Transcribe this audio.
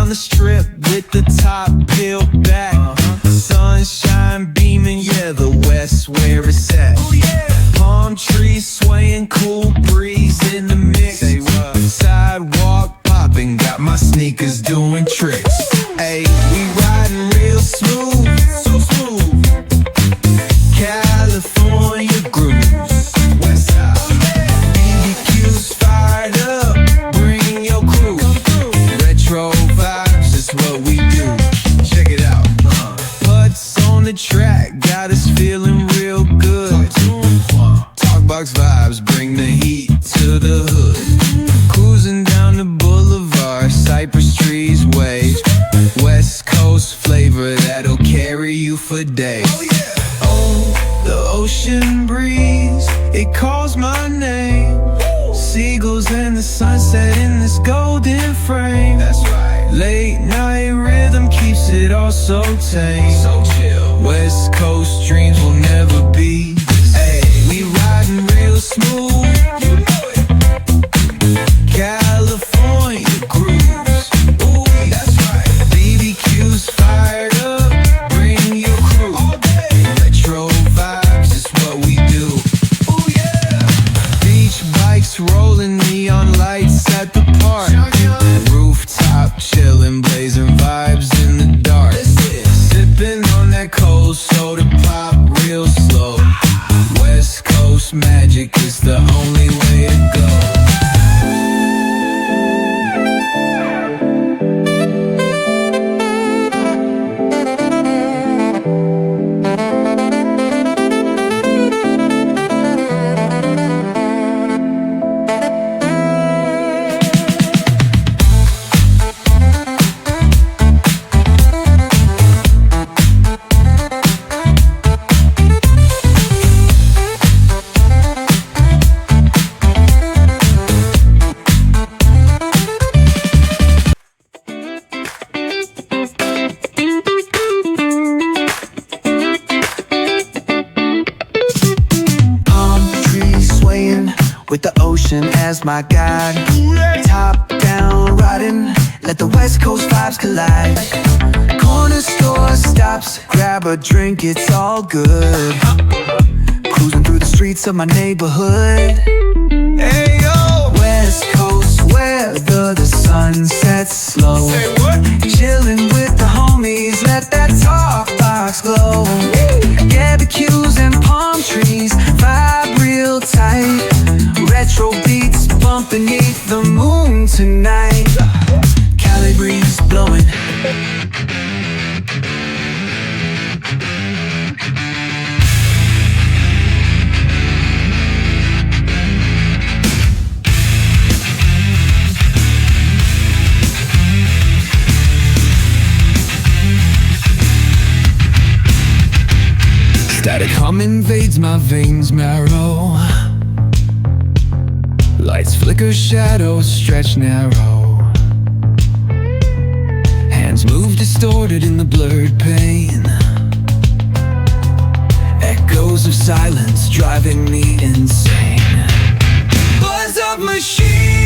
the strip with the top peeled back. Sunshine beaming, yeah, the west where it's at. Palm trees swaying, cool breeze in the mix. Sidewalk popping, got my sneakers doing tricks. Ayy, we riding real smooth, so smooth. California grooves, west side. BBQ's fired up, bring your crew. Retro vibes is what we do. Check it out. Putts on the track, got us feeling real good. Talkbox vibes, bring the heat to the hood. Cruising down the boulevard, cypress trees wave. West Coast flavor that'll carry you for days. Oh, the ocean breeze, it calls my name. Seagulls and the sunset in this golden frame. That's right. Late night rhythm keeps it all so tame. So chill. West Coast dreams will never be the same. Ay, we riding real smooth. You know it. California grooves. Ooh, that's right. BBQ's fired up. Bring your crew. All day. Retro vibes is what we do. Ooh, yeah. Beach bikes rolling, neon lights at the park. Rooftop chillin', blazing vibes in the dark. Sipping on that cold soda pop real slow. West Coast magic is the only way to go. With the ocean as my guide, top down riding, let the West Coast vibes collide. Corner store stops, grab a drink, it's all good. Cruising through the streets of my neighborhood. Hey yo, West Coast weather, the sun sets slow. Say what? Chillin' with the homies, let that talk box glow. Barbecues and palm trees, vibe real tight. Retro beats bumping beneath the moon tonight. Cali breeze blowing. Static hum invades my veins marrow. Lights flicker, shadows stretch narrow. Hands move distorted in the blurred pain. Echoes of silence driving me insane. Buzz of machines.